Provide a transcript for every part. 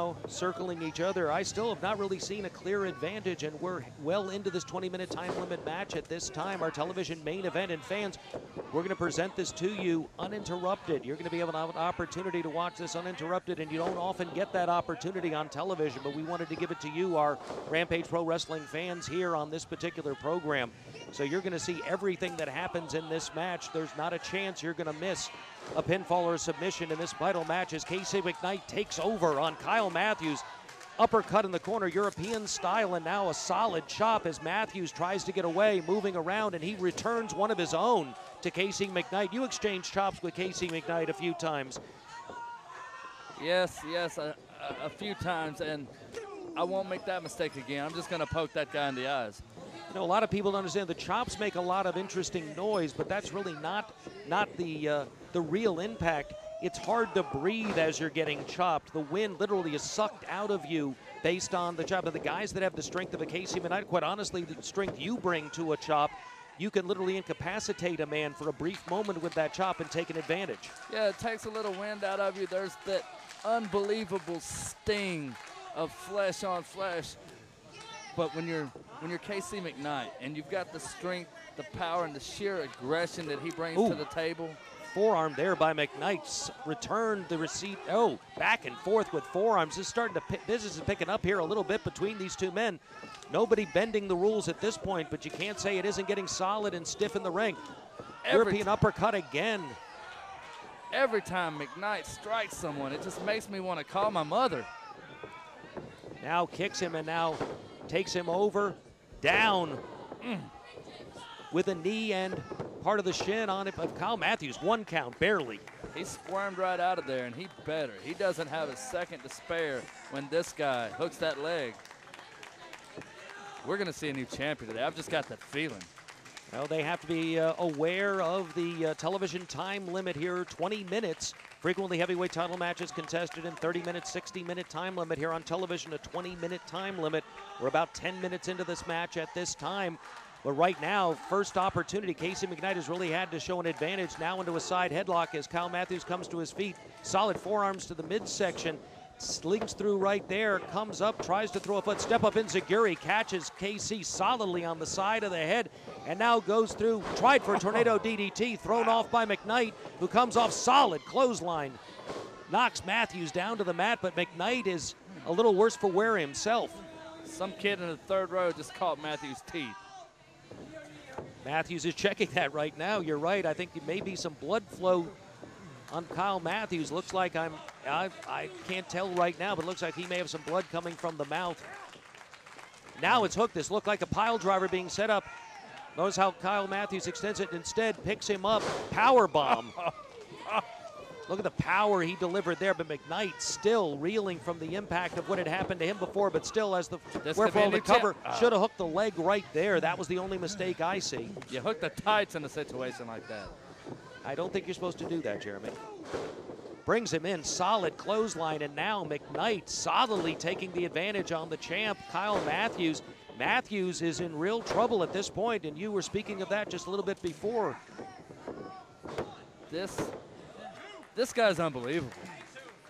now circling each other. I still have not really seen a clear advantage, and we're well into this 20-minute time limit match at this time, our television main event. And fans, we're going to present this to you uninterrupted. You're going to be able to have an opportunity to watch this uninterrupted, and you don't often get that opportunity on television, but we wanted to give it to you, our Rampage Pro Wrestling fans, here on this particular program. So you're going to see everything that happens in this match. There's not a chance you're going to miss a pinfall or a submission in this vital match as Casey McKnight takes over on Kyle Matthews. Uppercut in the corner, European style, and now a solid chop as Matthews tries to get away, moving around, and he returns one of his own to Casey McKnight. You exchanged chops with Casey McKnight a few times. Yes, a few times, and I won't make that mistake again. I'm just going to poke that guy in the eyes. You know, a lot of people don't understand the chops make a lot of interesting noise, but that's really not the real impact. It's hard to breathe as you're getting chopped. The wind literally is sucked out of you based on the chop. But the guys that have the strength of a Casey McKnight, quite honestly, the strength you bring to a chop, you can literally incapacitate a man for a brief moment with that chop and take an advantage. Yeah, it takes a little wind out of you. There's that unbelievable sting of flesh on flesh. But when you're Casey McKnight and you've got the strength, the power, and the sheer aggression that he brings to the table. Forearm there by McKnight. Returned the receipt. Oh, back and forth with forearms. This is starting to business is picking up here a little bit between these two men. Nobody bending the rules at this point, but you can't say it isn't getting solid and stiff in the ring. European uppercut again. Every time McKnight strikes someone, it just makes me want to call my mother. Now kicks him and now takes him over, down with a knee and part of the shin on it of Kyle Matthews. One count, barely. He squirmed right out of there, and he better. He doesn't have a second to spare when this guy hooks that leg. We're going to see a new champion today. I've just got that feeling. Well, they have to be aware of the television time limit here, 20 minutes. Frequently heavyweight title matches contested in 30-minute, 60-minute time limit here on television, a 20-minute time limit. We're about 10 minutes into this match at this time. But right now, first opportunity, Casey McKnight has really had to show an advantage now into a side headlock as Kyle Matthews comes to his feet. Solid forearms to the midsection. Slinks through right there, comes up, tries to throw a foot, step up Enziguri, catches KC solidly on the side of the head, and now goes through, tried for a tornado DDT, thrown off by McKnight, who comes off solid clothesline. Knocks Matthews down to the mat, but McKnight is a little worse for wear himself. Some kid in the third row just caught Matthews' teeth. Matthews is checking that right now. You're right. I think there may be some blood flow on Kyle Matthews. Looks like I can't tell right now, but looks like he may have some blood coming from the mouth. Now it's hooked. This looked like a pile driver being set up. Notice how Kyle Matthews extends it and instead picks him up. Power bomb. Look at the power he delivered there, but McKnight still reeling from the impact of what had happened to him before, but still as the wherefore the cover should have hooked the leg right there. That was the only mistake I see. You hook the tights in a situation like that. I don't think you're supposed to do that, Jeremy. Brings him in, solid clothesline, and now McKnight solidly taking the advantage on the champ, Kyle Matthews. Matthews is in real trouble at this point, and you were speaking of that just a little bit before. This guy's unbelievable.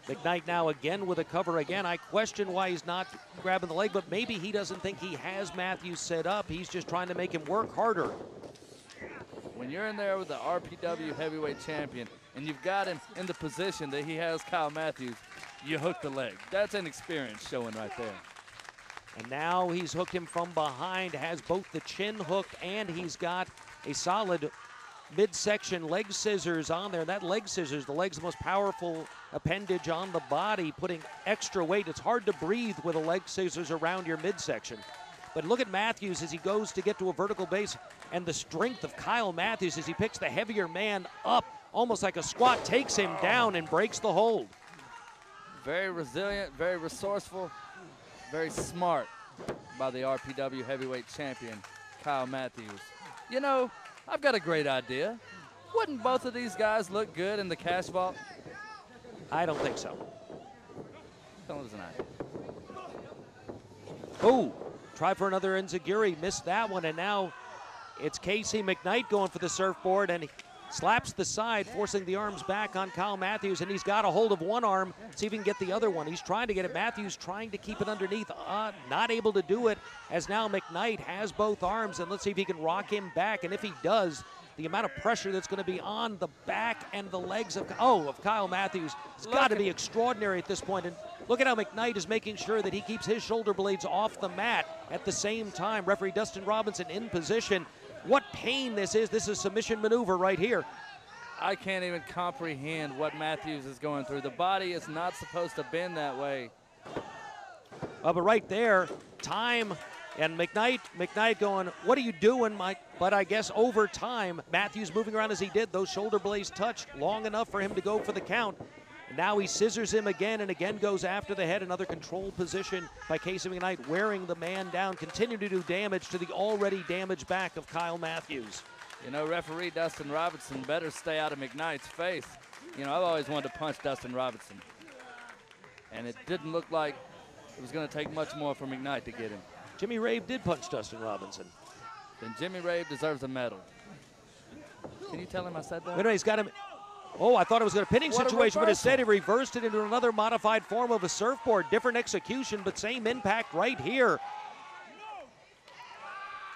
McKnight now again with a cover again. I question why he's not grabbing the leg, but maybe he doesn't think he has Matthews set up. He's just trying to make him work harder. When you're in there with the RPW heavyweight champion and you've got him in the position that he has Kyle Matthews, you hook the leg. That's an experience showing right there. And now he's hooked him from behind, has both the chin hooked and he's got a solid midsection leg scissors on there. That leg scissors, the leg's the most powerful appendage on the body, putting extra weight. It's hard to breathe with a leg scissors around your midsection. But look at Matthews as he goes to get to a vertical base, and the strength of Kyle Matthews as he picks the heavier man up, almost like a squat, takes him down and breaks the hold. Very resilient, very resourceful, very smart by the RPW heavyweight champion, Kyle Matthews. You know, I've got a great idea. Wouldn't both of these guys look good in the cash vault? I don't think so. Don't listen to that. Oh, try for another Enziguri, missed that one, and now it's Casey McKnight going for the surfboard, and slaps the side, forcing the arms back on Kyle Matthews, and he's got a hold of one arm. See if he can get the other one. He's trying to get it. Matthews trying to keep it underneath, not able to do it, as now McKnight has both arms, and let's see if he can rock him back, and if he does, the amount of pressure that's going to be on the back and the legs of Kyle Matthews has got to be extraordinary at this point. And look at how McKnight is making sure that he keeps his shoulder blades off the mat at the same time. Referee Dustin Robinson in position. What pain this is. This is a submission maneuver right here. I can't even comprehend what Matthews is going through. The body is not supposed to bend that way. But right there, time, and McKnight going, what are you doing, Mike? But I guess over time, Matthews moving around as he did, those shoulder blades touched long enough for him to go for the count. And now he scissors him again and again goes after the head. Another controlled position by Casey McKnight, wearing the man down, continuing to do damage to the already damaged back of Kyle Matthews. You know, referee Dustin Robinson better stay out of McKnight's face. You know, I've always wanted to punch Dustin Robinson. And it didn't look like it was going to take much more for McKnight to get him. Jimmy Rave did punch Dustin Robinson. Then Jimmy Rave deserves a medal. Can you tell him I said that? Wait, he's got him. Oh, I thought it was going to pinning situation, but instead he reversed it into another modified form of a surfboard. Different execution, but same impact right here.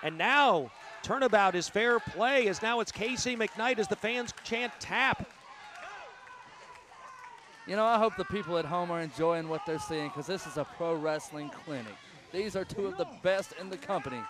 And now, turnabout is fair play, as now it's Casey McKnight as the fans chant tap. You know, I hope the people at home are enjoying what they're seeing, because this is a pro wrestling clinic. These are two of the best in the company.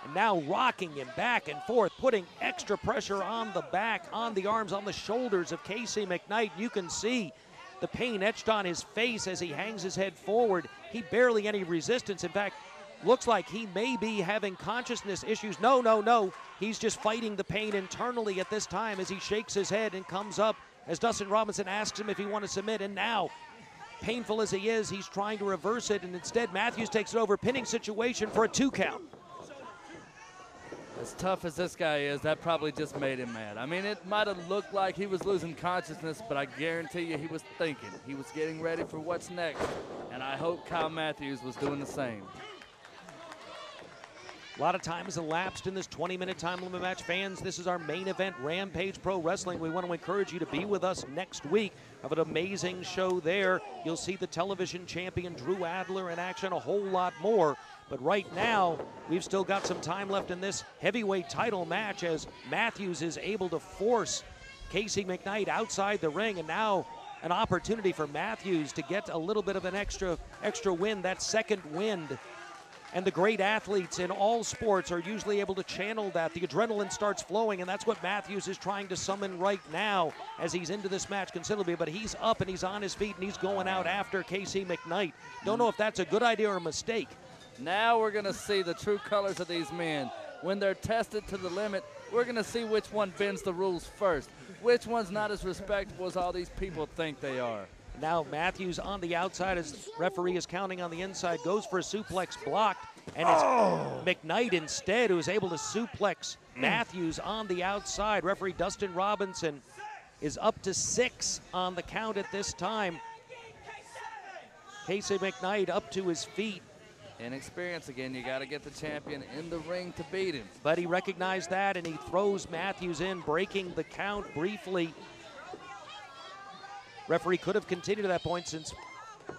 And now rocking him back and forth, putting extra pressure on the back, on the arms, on the shoulders of Casey McKnight. You can see the pain etched on his face as he hangs his head forward. He barely any resistance. In fact, looks like he may be having consciousness issues. No. He's just fighting the pain internally at this time as he shakes his head and comes up as Dustin Robinson asks him if he wants to submit. And now, painful as he is, he's trying to reverse it, and instead Matthews takes it over. Pinning situation for a 2 count. As tough as this guy is, that probably just made him mad. I mean, it might have looked like he was losing consciousness, but I guarantee you he was thinking. He was getting ready for what's next, and I hope Kyle Matthews was doing the same. A lot of time has elapsed in this 20-minute time limit match. Fans, this is our main event, Rampage Pro Wrestling. We want to encourage you to be with us next week. Have an amazing show there. You'll see the television champion Drew Adler in action, a whole lot more. But right now, we've still got some time left in this heavyweight title match as Matthews is able to force Casey McKnight outside the ring, and now an opportunity for Matthews to get a little bit of an extra win, that second wind. And the great athletes in all sports are usually able to channel that. The adrenaline starts flowing, and that's what Matthews is trying to summon right now as he's into this match considerably. But he's up and he's on his feet and he's going out after Casey McKnight. Don't know if that's a good idea or a mistake. Now we're going to see the true colors of these men. When they're tested to the limit, we're going to see which one bends the rules first. Which one's not as respectable as all these people think they are. Now Matthews on the outside as referee is counting on the inside, goes for a suplex blocked, and it's McKnight instead who is able to suplex Matthews on the outside. Referee Dustin Robinson is up to 6 on the count at this time. Casey McKnight up to his feet. Inexperience again. You got to get the champion in the ring to beat him. But he recognized that, and he throws Matthews in, breaking the count briefly. Referee could have continued at that point since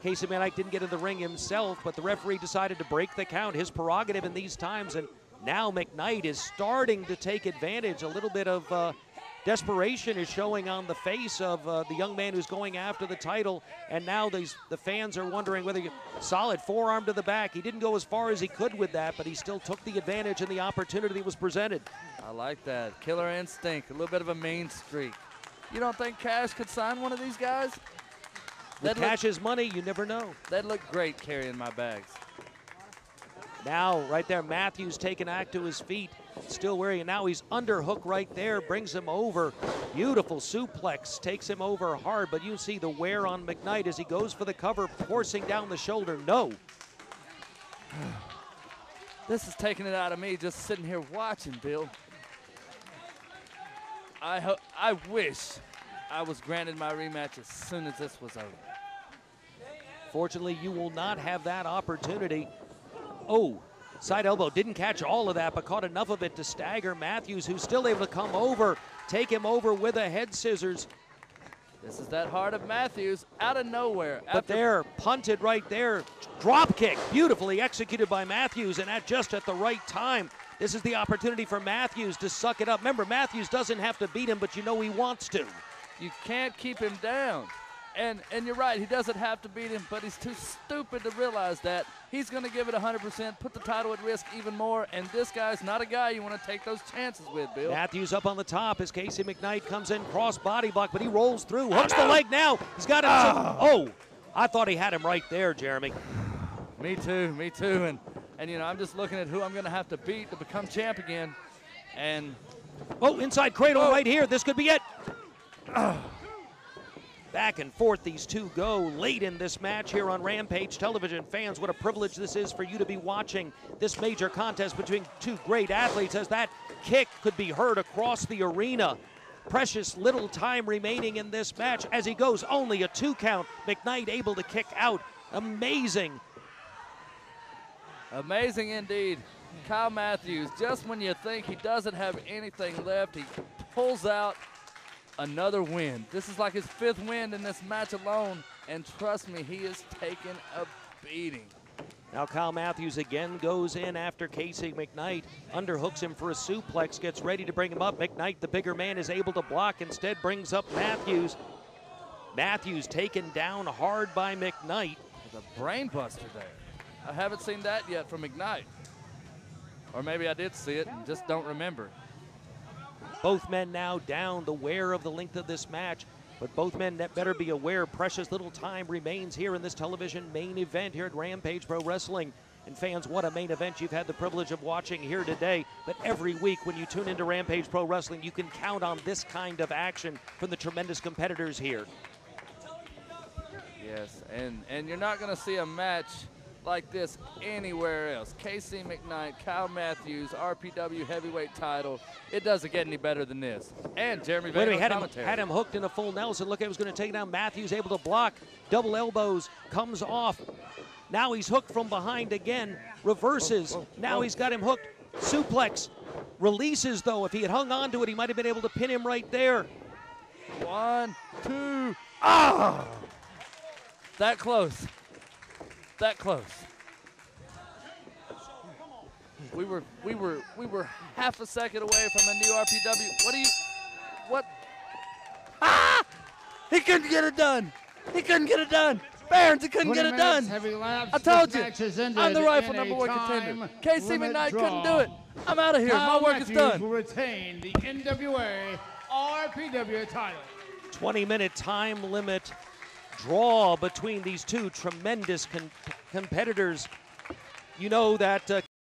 Casey McKnight didn't get in the ring himself, but the referee decided to break the count, his prerogative in these times, and now McKnight is starting to take advantage. A little bit of desperation is showing on the face of the young man who's going after the title, and now the fans are wondering whether solid forearm to the back. He didn't go as far as he could with that, but he still took the advantage and the opportunity that was presented. I like that. Killer instinct, a little bit of a mean streak. You don't think Cash could sign one of these guys? With Cash's money, you never know. They'd look great carrying my bags. Now, right there, Matthews taking act to his feet, still wearing it. Now he's underhook right there, brings him over. Beautiful suplex, takes him over hard, but you see the wear on McKnight as he goes for the cover, forcing down the shoulder. No. This is taking it out of me just sitting here watching, Bill. I wish I was granted my rematch as soon as this was over. Fortunately, you will not have that opportunity. Oh, Side elbow, didn't catch all of that, but caught enough of it to stagger Matthews, who's still able to come over, take him over with a head scissors. This is that heart of Matthews out of nowhere. But there, punted right there. Drop kick, beautifully executed by Matthews, and just at the right time. This is the opportunity for Matthews to suck it up. Remember, Matthews doesn't have to beat him, but you know he wants to. You can't keep him down. And you're right, he doesn't have to beat him, but he's too stupid to realize that. He's going to give it 100%, put the title at risk even more, and this guy's not a guy you want to take those chances with, Bill. Matthews up on the top as Casey McKnight comes in, cross body block, but he rolls through, hooks the leg now. He's got him. Oh, I thought he had him right there, Jeremy. Me too. And you know, I'm just looking at who I'm going to have to beat to become champ again. And oh, inside cradle right here. This could be it. Back and forth these two go late in this match here on Rampage Television. Fans, what a privilege this is for you to be watching this major contest between two great athletes, as that kick could be heard across the arena. Precious little time remaining in this match as he goes only a 2 count. McKnight able to kick out. Amazing. Amazing indeed. Kyle Matthews, just when you think he doesn't have anything left, he pulls out another win. This is like his 5th win in this match alone, and trust me, he is taking a beating. Now Kyle Matthews again goes in after Casey McKnight, underhooks him for a suplex, gets ready to bring him up. McKnight, the bigger man, is able to block, instead brings up Matthews. Matthews taken down hard by McKnight. With a brain buster there. I haven't seen that yet from McKnight. Or maybe I did see it and just don't remember. Both men now down, aware of the length of this match, but both men better be aware precious little time remains here in this television main event here at Rampage Pro Wrestling. And fans, what a main event you've had the privilege of watching here today. But every week when you tune into Rampage Pro Wrestling, you can count on this kind of action from the tremendous competitors here. Yes, and you're not going to see a match like this anywhere else. Casey McKnight, Kyle Matthews, RPW heavyweight title. It doesn't get any better than this. And Jeremy Vane had him hooked in a full Nelson. Look, he was going to take down Matthews, able to block. Double elbows, comes off. Now he's hooked from behind again. Reverses. Now he's got him hooked. Suplex. Releases, though. If he had hung on to it, he might have been able to pin him right there. 1, 2. Ah! That close. That close. We were half a second away from a new RPW. What? Ah! He couldn't get it done. He couldn't get it done. Barnes, he couldn't get it done. I told you. I'm the rightful number 1 contender. Casey McKnight couldn't do it. I'm out of here. My work is done. Will retain the NWA RPW title. 20-minute time limit draw between these two tremendous competitors. You know that